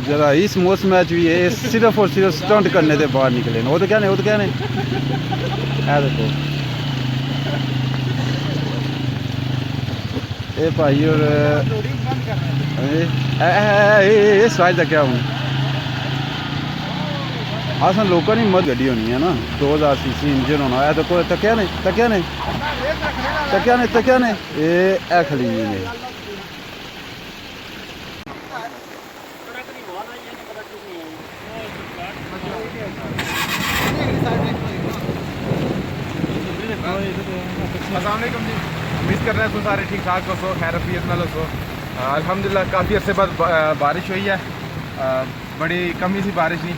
जरा इस मौसम मैच भी है सिर्फ और सिर्फ स्टंट करने से बाहर निकले वो तो क्या ने है देखो ये भाई और साइज क्या हूँ असन लोगों की मत गड्डी होनी है ना 2000 सीसी इंजन होना है तो तकिया ने ये खली ने अस्सलामुअलैकुम जी, उम्मीद कर रहे हैं तुम सारे ठीक ठाक हो खैर अफियत नाल हो। अल्हम्दुलिल्लाह काफ़ी अरसे बाद बारिश हुई है। बड़ी कमी सी बारिश नहीं,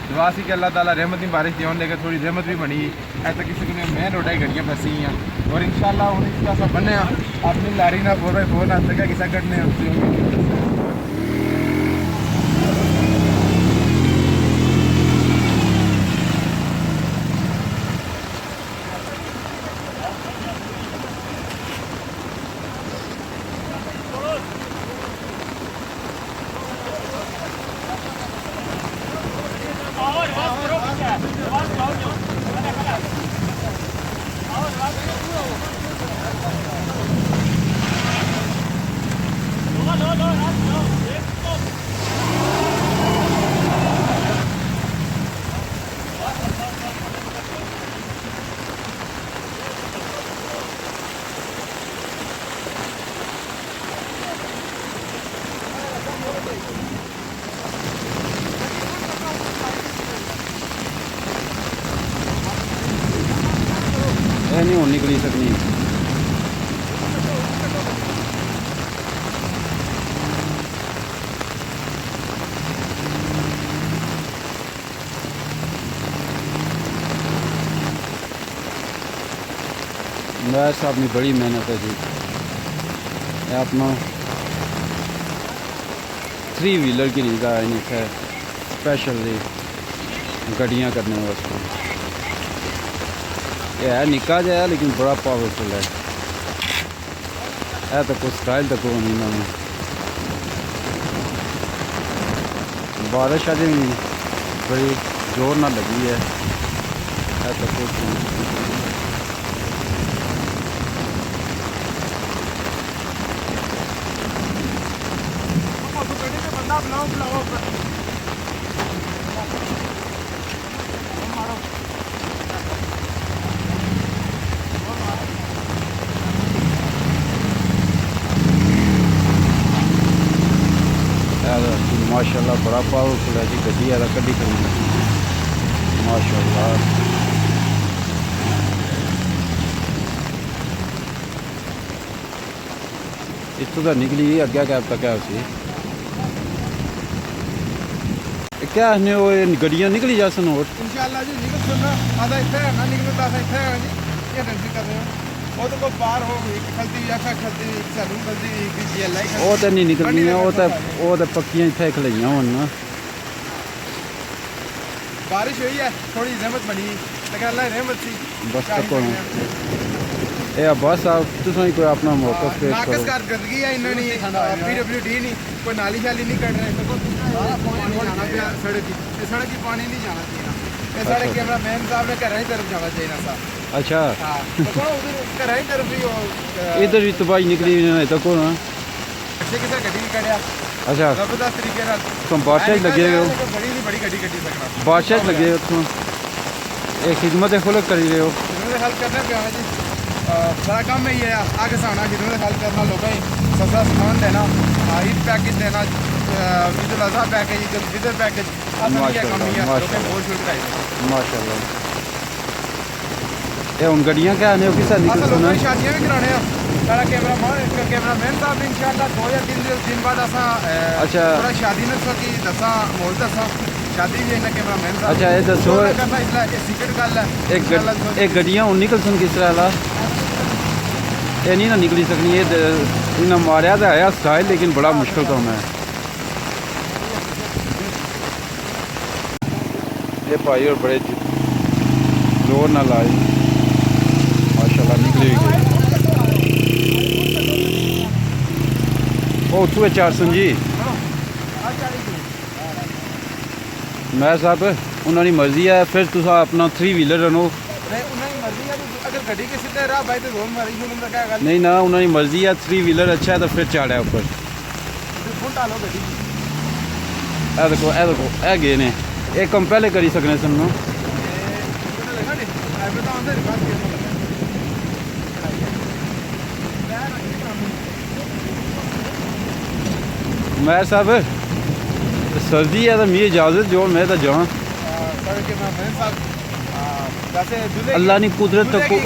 दुआ सी कि अल्लाह ताला रहमत की बारिश दी लेकिन थोड़ी रहमत भी बनी है तो किसी ने मेन रोड गड्डियाँ फसी हैं और इंशाल्लाह हूँ इसका सब बने अपनी लारी ना 4x4 ना सका किसा कटने नहीं हो निकली सकनी मैं साहब ने बड़ी मेहनत है जी अपना 3 व्हीलर की निगाह है स्पेशली गड्डियाँ करने वास्ते ये है निक्का जा है लेकिन बड़ा पावरफुल है तो कुछ स्टाइल तक को नहीं ना बारिश आज भी बड़ी जोर ना लगी है तो कुछ माशाल्लाह बड़ा पावरफुल है जी गड्डी है कड्डी खड़ी माशाल्लाह इतों तो निकली अग्गे क्या तक है उसी क्या ने वो गड्डियाँ निकली जा सन और इंशाल्लाह जी निकल सुनना आधा इतना है ना निकल तो आधा इतना है जी ये टेंशन कर रहे हो वो तो पार हो गई खलती या खलती सैलून खलती ये लाइक वो तो नहीं निकलनी है वो तो पक्कियां इतने खलियां हो ना बारिश हुई है थोड़ी रहमत बनी लेकिन अल्लाह रहमत सी बस तक ए बस आप तुम कोई अपना मौका पेश करो नाकस करदगी है इन्होंने पीडब्ल्यूडी नहीं कोई नाली शाली नहीं कट रहे सड़क की पानी नहीं जाना चाहिए ये सारे कैमरा मैन साहब ने घर ही तरफ जाना चाहिए सा अच्छा घर ही तरफ इधर भी तबाही निकली नहीं तक हो ना किसी गड्डी कटिया अच्छा जबरदस्त तरीके नाल तुम बादशाह लगे हो बड़ी गड्डी कटी सकना बादशाह लगे हो तुम एक खिदमत खुलक कर रहे हो खिदमत हल करना क्या जी सारा काम में ये है आगे से आना खिदमत हल करना लोगों को सस्ता सामान देना ईद पैकेज देना ईद उल अज़हा पैकेज इधर पैकेज माशाल्लाह ये उन गड्डियाँ क्या ने किसा निकल सुना शादियां भी कराने सारा कैमरा मैन साहब इंशाल्लाह 2 या 3 दिन बाद असा अच्छा थोड़ा शादी न सकी दसा मोल दसा शादी भी है कैमरा मैन साहब अच्छा ये दसो करना इसलिए सीक्रेट गल है एक गड्डियाँ उन निकल सुन किस तरह ला ये नहीं ना निकली सकनी ये इन्हें मारिया तो है स्टाइल लेकिन बड़ा मुश्किल काम है ये भाई और बड़े जोर ना लाए माशाल्लाह निकली हुई ओ तू 400 जी मैं साहब उन्होंने मर्जी है फिर तुम अपना 3 व्हीलर रनो नहीं ना उन्होंने मर्जी है 3 व्हीलर अच्छा है तो फिर चाड़ा ऊपर ए देखो ए गए ने एक कम पहले करी सकने सुनो मैं साहब सर्दी है तो मेरी इजाज़त जो मैं तो जाऊँ अल्लाह ने कुदरत तको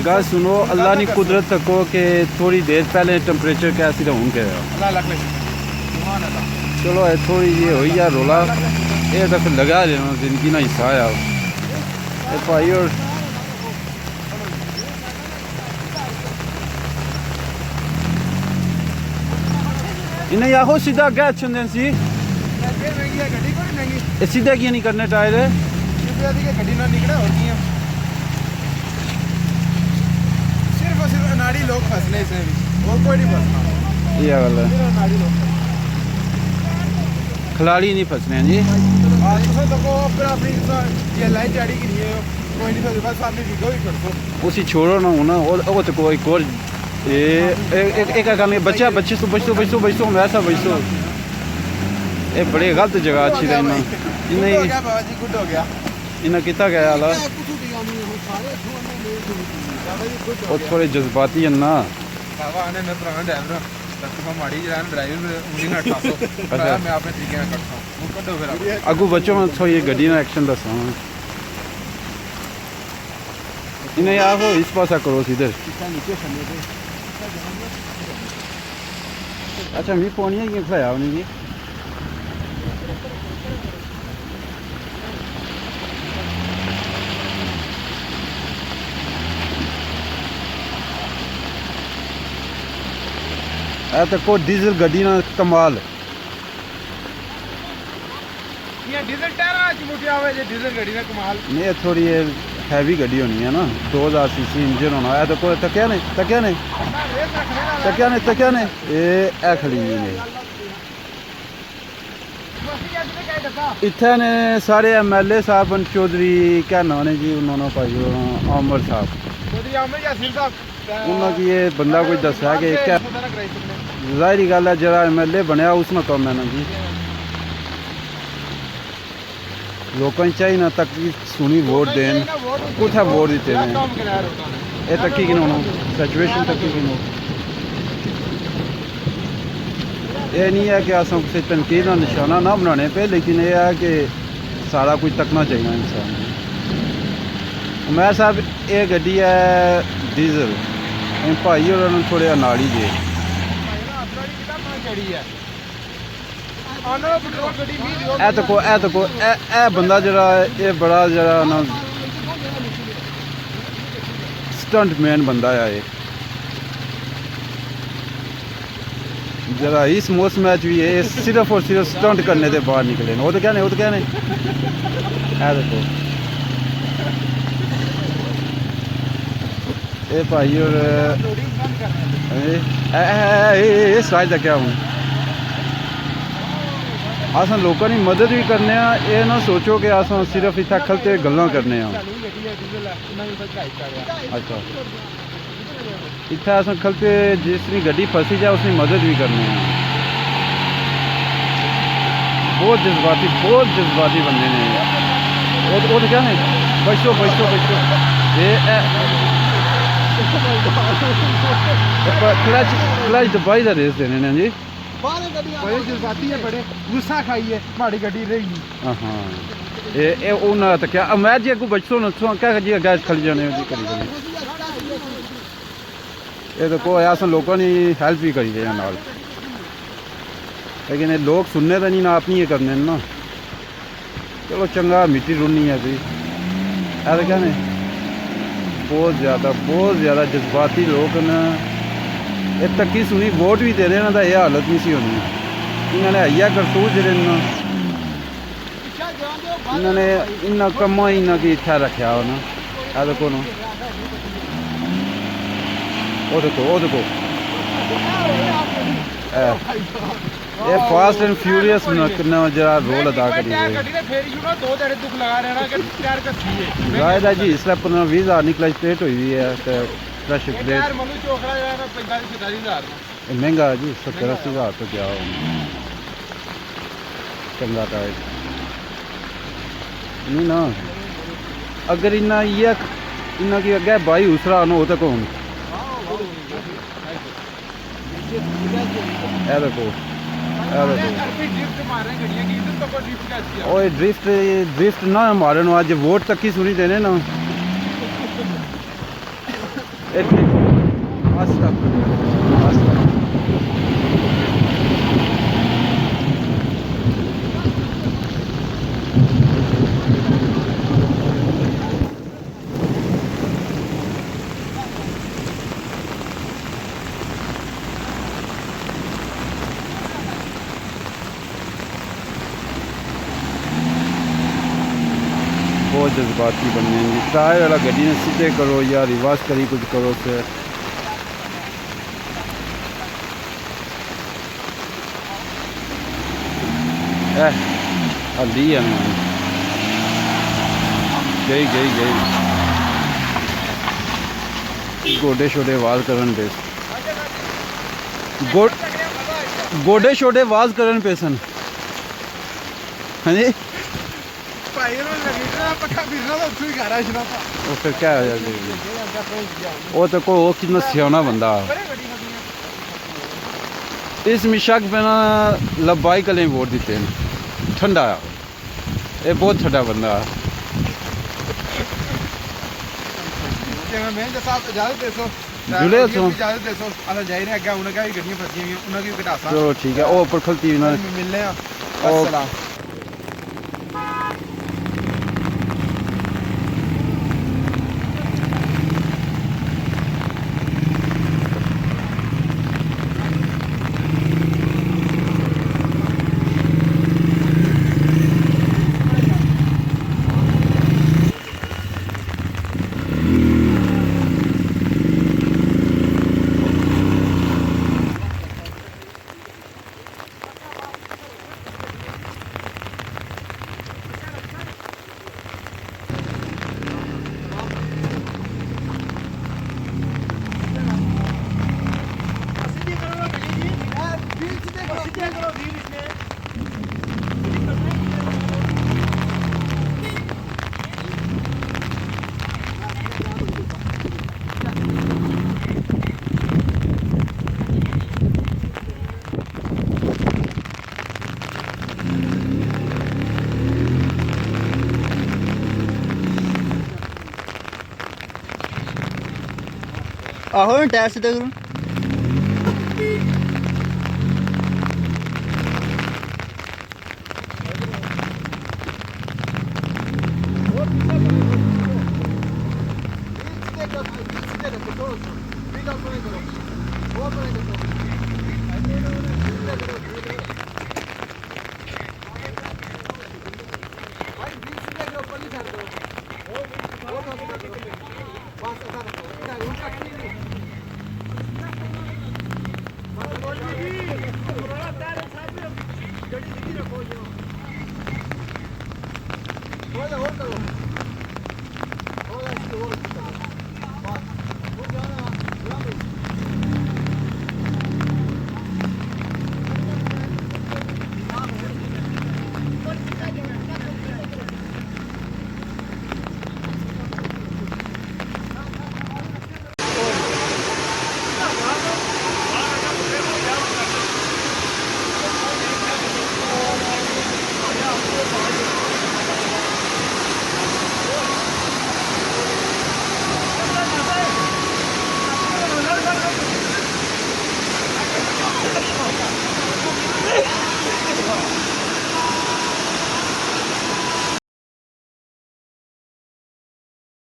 गल सुनो अल्लाह ने कुदरत तको कि थोड़ी देर पहले टेम्परेचर कैसी रहूँ के चलो थोड़ी ये हो या रोला ये तो फिर लगा लेना जिंदगी ना हिस्सा आया भाई और इन्हें आहो सीधा गै चंदन सी सीधा की नहीं करने टायर गड्डी ना निकले और सिर्फ और सिर्फ अनाड़ी लोग फसने से भी और कोई नहीं फसना ये गल है खिलाड़ी नहीं फसने जी उसी छोड़ो ना होना वो तो कोई और एक काम बच्चा बच्चे तो बचो मैं ऐसा बचो ये बड़ी गलत जगह अच्छी थी इन्हें कितना गया हाल वो थोड़े जज्बाती है ना अगू बच्चों में थोड़ी गड्डी ना एक्शन दसा इन्हें आहो इस पासा करो सीधे अच्छा मी पौनियां की खलाया उन्हें तो को डीजल गड्डी ना कमाल ये डीजल टायर चिमुटी आवे जे डीजल गड्डी ना कमाल नहीं थोड़ी हैवी गड्डी होनी है ना 2000 सीसी इंजन होना है तो कोई तकिया नहीं ये खड़ी नहीं इतने ने सारे MLA साहब चौधरी क्या नाम है जी उन्होंने भाई आमर साहब उन्होंने ये बंदा कोई दसा कि क्या जाहिर गल है जरा MLA बनया उसने कम है ना जी लोगों चाहिए ना तक सुनी वोट देन कुछ वोट दिते हैं ये तकी कि सिचुएशन तकी कि ये नहीं है कि अस किसी तनकीद का निशाना ना बनाने पे लेकिन ये है कि सारा कुछ तकना चाहिए इंसान मैं साहब ये गड्डी है डीजल भाई और थोड़े अनाड़ी जे बंदा जरा ये बड़ा जरा ना स्टंट मैन बंदा है ये जरा इस मौसम में भी ये सिर्फ और सिर्फ स्टंट करने से बाहर निकले वो तो क्या नहीं देखो ये भाई और साइड का क्या हूँ अस लोगों की मदद भी करने ये ना सोचो कि अस सिर्फ इतना खलते गल्लां करने अच्छा इतना अस खलते जिसकी गड्डी फसी जाए उसकी मदद भी करने बहुत जज्बाती बंदे ने वो तो क्या नहीं बचो ये क्लच दबाई का रेस देने ने जी गुस्सा खाइए माड़ी गड्डी रही हाँ ये उन्हें तो क्या मैं जी अगू बचो न क्या जी गैस खली जाने करी ये तो कोई अस लोगों ने हेल्प भी करी है नाल लेकिन लोग सुनने तो नहीं ना अपनी ये करने ना चलो चंगा मिट्टी रुनी है भाई ऐसा क्या नहीं बहुत ज़्यादा जज्बाती लोग न ये तकी सुनी वोट भी दे देना तो यह हालत नहीं सी होनी इन्होंने आइया करतूत जड़े इन्होंने इन्ना कम्मा इन्ना की इत्थे रखा होना आ देखो ना वो देखो ਇਹ ਫਾਸਟ ਐਂਡ ਫਿਊਰੀਅਸ ਕਿੰਨਾ ਜਿਹੜਾ ਰੋਲ ਅਦਾ ਕਰੀ ਹੈ ਗੱਡੀ ਦੇ ਫੇਰ ਹੀ ਨਾ 2 ਦਿਹਾੜੇ ਦੁੱਖ ਲਗਾ ਰਹਿਣਾ ਕਿ ਟਾਇਰ ਕੱਸੀ ਹੈ ਜ਼ਾਹਿਰ ਹੈ ਜੀ ਇਸ ਲਈ 15-20 ਦੀ ਕਲਚ ਪਲੇਟ ਹੋਈ ਵੀ ਹੈ ਤੇ ਫਰੈਸ਼ ਪਲੇਟ ਟਾਇਰ ਮਨੂ ਚੋਖੜਾ ਜਿਹੜਾ 45-47 ਇਹ ਮਹਿੰਗਾ ਹੈ ਜੀ 70-80 ਹਜ਼ਾਰ ਤੋਂ ਗਿਆ ਚੰਗਾ ਟਾਇਰ ਨਹੀਂ ਨਾ अगर इन्ना ये इन्ना की अगे भाई दूसरा हो तो कौन देखो ड्रिफ्ट ड्रिफ्ट ना हमारे नो आज वोट तक ही सुनी देने ना बहुत जज्बाती बनने टायर वाला गड्डी ने सीधे करो या रिवर्स करी कुछ करो से हल्दी है गई गोडे शोडे आवाज करन पे गोडे शोडे आवाज करन पे सन हाँ जी वो फिर क्या हो जाएगा वो तो कोई वो कितना सियाना बंदा इस मिशक पे ना लब्बाई कलें वोट देते हैं ठंडा ये बहुत ठंडा बंदा जुले चलो ठीक है वो ऊपर खलती मिलने आहो टायर सीधा करूँ